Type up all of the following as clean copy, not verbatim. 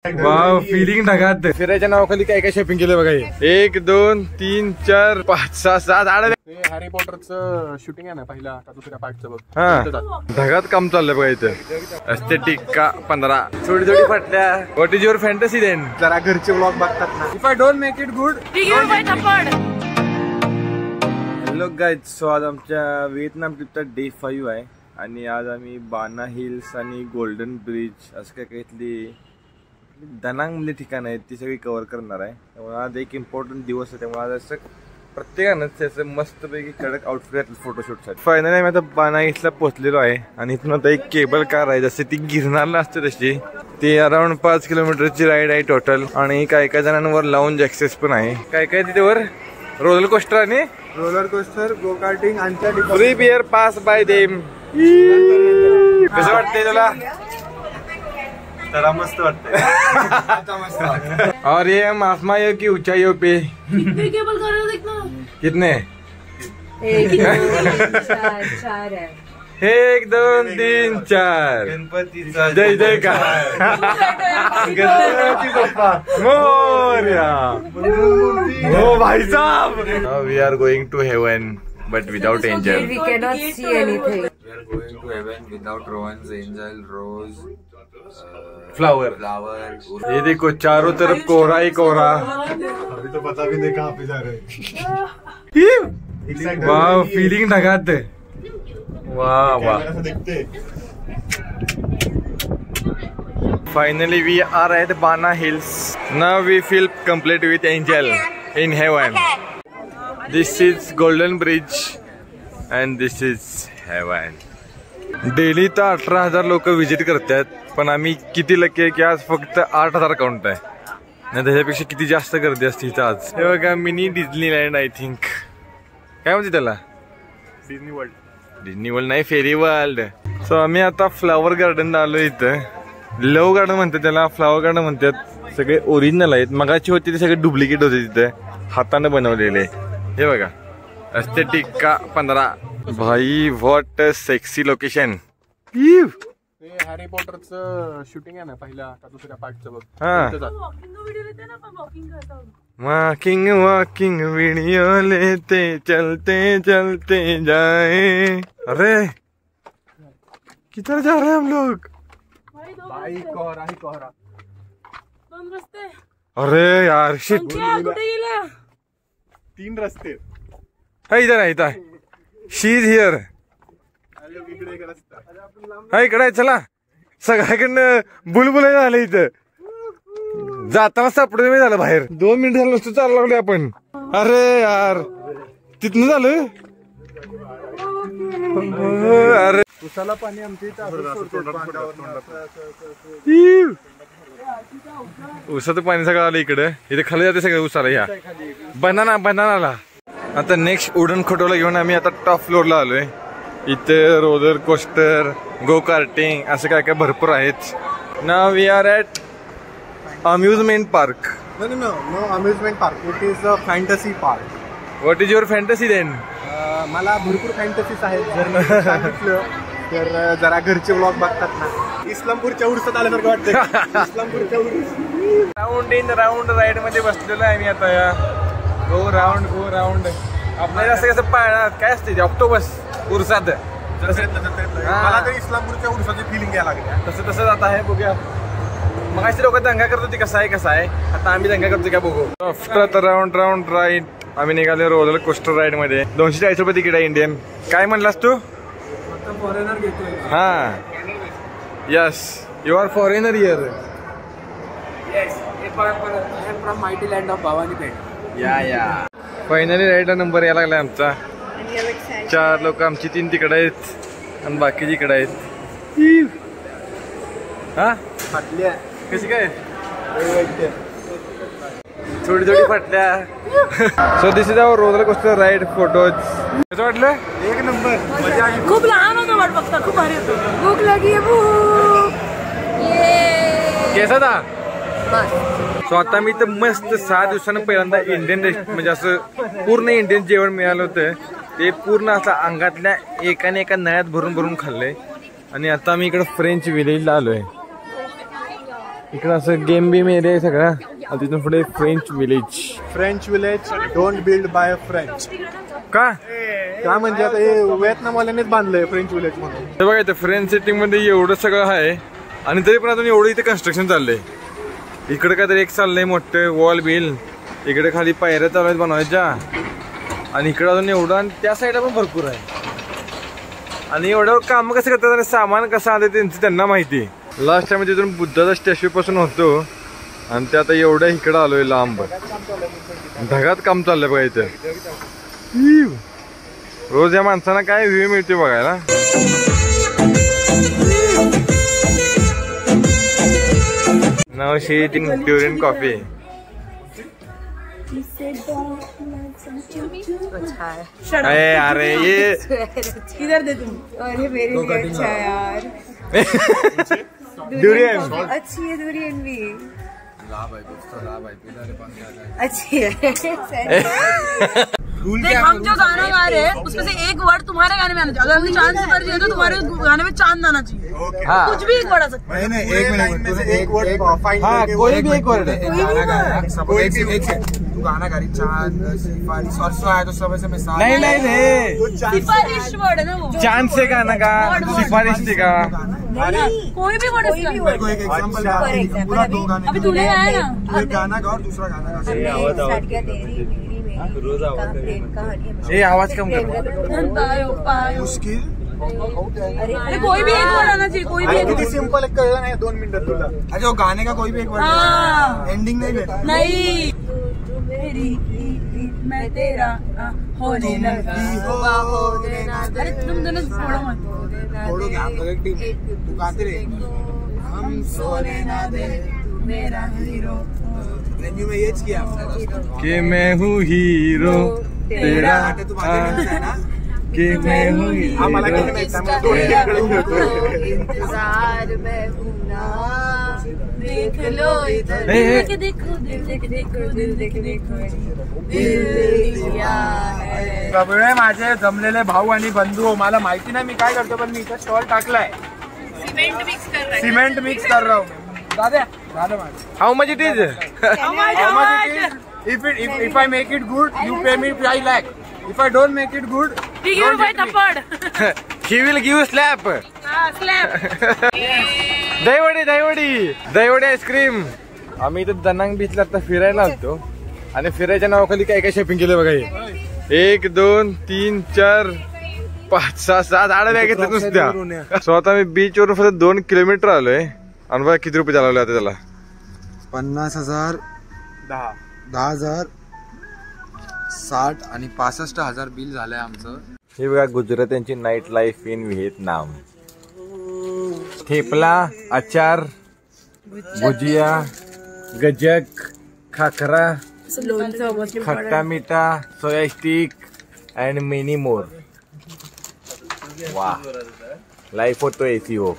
Wow, feeling ढगात. फिरायच्या नावाखाली काय काय शॉपिंग केलं बघा. 1 2 3 4 5 6 7 8. हॅरी पॉटरचं शूटिंग आहे ना पहिला का दुसऱ्या पार्टचं बघ. हा, ढगात काम चाललंय बघा इथं. एस्थेटिक का 15 थोडी थोडी फाटल्या. What is your fantasy then? जरा घरचे व्लॉग बघतात ना. If I don't make it good. Hello guys, so आज आमच्या व्हिएतनाम ट्रिपचा डे 5 आहे आणि आज आम्ही बाना हिल्स आणि गोल्डन ब्रिज असं काय काहीतरी दनांग म्हणजे ठिकाण आहेत ती सगळी कव्हर करणार आहे. त्यामुळे आज एक इम्पॉर्टंट दिवस आहे. त्यामुळे आज असं प्रत्येकानंच त्याचं मस्तपैकी कडक आउटफिट घातलं फोटोशूटसाठी. फायनली आम्ही आता बाना हिल्सला पोहोचलेलो आहे आणि इथून आता एक केबल कार आहे जशी ती गिरनारला असते तशी. ती अराउंड 5 किलोमीटरची राईड आहे टोटल आणि काय काय जणांवर लाऊंज ऍक्सेस पण आहे. काय काय तिथे वर रोलर कोस्टर आणि गो कार्टिंग आणि free beer pass by them. कसं वाटतंय तुला? जरा मस्त वाटतंय. और ये आसमां की ऊंचाइयों पे कितने? 1 2 3 4 गणपतीचा जय जयकार. गणपती बाप्पा मोरया. हो भाई साहब. Now we are going to heaven but without angel. We cannot see anything. We are going to heaven without Rohan's angel, rose, flower. ये देखो चारों तरफ कोहरा ही कोहरा. अभी तो पता भी नहीं कहाँ पे जा रहे हैं. वाह, फीलिंग ढगात. वाह वाह. Finally we are at Bana Hills. Now we feel complete with angel in heaven. This is Golden Bridge and this is heaven. Daily तर 18,000 लोक विजिट करतात पण आम्ही किती लकी आहे की आज फक्त 8,000 काउंट आहे. नाही त्याच्यापेक्षा किती जास्त गर्दी असते इथं आज. हे बघा मिनी डिझनीलँड आय थिंक. काय म्हणते त्याला? Disney world. डिझनी वर्ल्ड नाही, फेरी वर्ल्ड. सो आम्ही आता फ्लावर गार्डनला आलो. इथं लव्ह गार्डन म्हणतात त्याला, फ्लावर गार्डन म्हणतात. सगळे ओरिजिनल आहेत. मगाची होती ते सगळे डुप्लिकेट होते तिथे हाताने बनवलेले. हे बघा एस्थेटिक का 15. भाई व्हॉट सेक्सी लोकेशन. हॅरी पॉटरचं शूटिंग आहे ना पहिला का दुसऱ्या पार्टचं बघ. वॉकिंग वॉकिंग वीडियो लेते चलते चलते जाए. अरे किधर जा रहे हैं हम लोग? भाई कोहरा ही कोहरा. अरे यार शिट. 3 रस्ते. इधर आहे इथं. शी इज हिअर. हा इकडे आहे. चला सगळ्याकडनं बुलबुल झालं इथं. जाताना सापडे झालं बाहेर. 2 मिनिट झालं नुसतं चालू लागले आपण. अरे यार तिथनं झालं. अरे उसाला पाणी आमच्या उसाचं पाणी सगळं आलं इकडं. इथे खाली जाते सगळं उसाला. ह्या बनानाला. आता नेक्स्ट उडन खटोला घेऊन आम्ही आता टॉप फ्लोअरला आलोय. इथे रोलर कोस्टर, गो कार्टिंग असं काय काय भरपूर आहेत. Now we are at amusement park. No amusement park. It is a fantasy park. What is your fantasy then? मला भरपूर फॅन्टसीज आहेत. जर मी सांगितलं तर जरा घरचे व्लॉग बघतात ना. इस्लामपूरच्या उर्सात आल्यासारखं वाटतं. इस्लामपूरच्या उर्स. राऊंड इन राऊंड राईड मध्ये बसलेलो आहे मी आता. या गो राऊंड आपल्याला असं कसं पाळणार काय असते ते ऑक्टोबस उर्सात. मला तरी इस्लामपूरच्या उर्साची फिलिंग घ्यायला लागली. तसं जात आहे. बघूया. मग अशी लोक दंगा करत होती कसं आहे. आता आम्ही दंगा करतो का बघू. आफ्टर राऊंड राईड आम्ही निघाले रोलर कोस्टर राईड मध्ये. 240 रुपये तिकीट आहे इंडियन. काय म्हणलास तू? फॉरेनर घेतोय. हा yes you are foreigner here. From mighty land of Bhavanipeth. या फायनली राईडला नंबर यायला लागला आमचा. 4 लोक आमची 3 तिकडे आहेत आणि बाकीची इकडे आहेत. हा फाटल्या कशी काय थोडी थोडी फाटल्या. So this is our roller coaster ride photos. कसं वाटलं? 1 नंबर. मजा आली. खूप लहान होतं वाट बघता. खूप भारी होतं. भूक लगी है भूक. केसा था. सो आता मी तर मस्त 6 दिवसांनी पहिल्यांदा इंडियन म्हणजे असं पूर्ण इंडियन जेवण मिळालं होतं. ते पूर्ण असं अंगातल्या एकाने एका नळ्यात भरून भरून खाल्लंय. आणि आता मी इकडे फ्रेंच विलेजला आलोय. इकडं असं गेम बीम एरिया आहे सगळा आणि तिथून पुढे French village don't build by French. का म्हणजे आता हे व्हिएतनामवाल्यानेच बांधलंय फ्रेंच विलेज म्हणून. हे बघा इथं फ्रेंच सिटिंग मध्ये एवढं सगळं आहे आणि तरी पण अजून एवढं इथे कन्स्ट्रक्शन चाललंय. इकडे काहीतरी एक चाललंय मोठं वॉल बिल, इकडे खाली पायऱ्या चालू आहेत बनवायच्या आणि इकडे अजून एवढं आणि त्या साईडला पण भरपूर आहे. आणि एवढ्यावर काम कसं करतात आणि सामान कसं आलं त्यांचं त्यांना माहिती. लास्ट टाइम तिथून बुद्धाचा स्टॅच्यू पासून होतो आणि ते आता एवढ्या इकडं आलोय लांब. ढगात काम चाललंय बघा इथं. रोज या माणसांना काय व्ह्यू मिळते बघायला. Now she eating during coffee. अरे ये किधर दे तुम. अरे मेरे लिए अच्छा है यार. ड्यूरियन अच्छी है ड्यूरियन भी. अच्छी है. देख हम जो गाना गा रहे हैं उसमें से एक वर्ड तुम्हारे गाने में आना चाहिए. अगर हमने चांद से कर दिया तो तुम्हारे गाने में चांद आना चाहिए. कुछ भी एक वर्ड आ सकता है. हाँ कोई भी एक वर्ड है. तू गाना गा रही चांद सिफारिश और सो आया तो सब ऐसे मिसाल. नहीं सिफारिश वर्ड है ना वो. चांद से गाना गा, सिफारिश से गा. कोई भी वर्ड मेरे को एक एग्जांपल पूरा 2 गाने. अभी तूने गाया ना. एक गाना गा और दूसरा गाना गा. ये आवाज कम कर. मुश्किल. अरे कोई भी एक वर्ड आना चाहिए. कोई भी किती सिंपल एक कळलं नाही 2 मिनिटात तुला. अच्छा वो गाने का कोई भी एक वर्ड. एंडिंग नहीं भेटा. नहीं. मैं तेरा होने लगा हो देना. अरे तुम दोनों छोड़ो मत. छोड़ो क्या हम लोग एक टीम. तू गाते रहे. हम सोने ना दे मेरा हीरो. रेन्यू में ये किया कि मैं हूँ हीरो तेरा कि मैं हूँ इंतजार में हूँ ना. देख लो इधर. देखो देखो दिल देखो सगळे माझे जमलेले भाऊ आणि बंधू. मला माहिती नाही मी काय करतो पण मी इथं स्टॉल टाकलाय. सिमेंट मिक्स कर रहा हूँ. दादा how much it is. If I make it good, you pay me 5 lakh. If I don't make it good, he will give slap. दहीवडी आईस्क्रीम. आम्ही इथं दनांग बीचला आता फिरायला आलतो आणि फिरायच्या नावाखाली काय काय शॉपिंग केलं बघा. 1 2 3 4 5 6 7 8 बॅग घेतल्या नुसत्या. स्वतः मी बीच वरून फक्त 2 किलोमीटर आलोय आणि बघा किती रुपये चालवले आता त्याला. 50,000 10,000 60 आणि 65,000 बिल झालंय आमचं. हे बघा गुजरात्यांची night life in Vietnam. Thepla, achar, bhujia, gajak, khakhra, khatta meetha, soya stick and many more. वा लाईफ होतो एसी हो.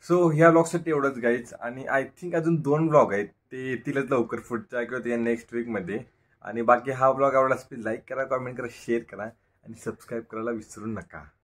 सो ह्या ब्लॉगसाठी एवढंच गाईज. आणि आय थिंक अजून 2 ब्लॉग आहेत ते येतीलच लवकर पुढच्या किंवा त्या नेक्स्ट वीक मध्ये. आणि बाकी हा ब्लॉग आवडला असेल लाईक करा, कॉमेंट करा, शेअर करा आणि सबस्क्राईब करायला विसरू नका.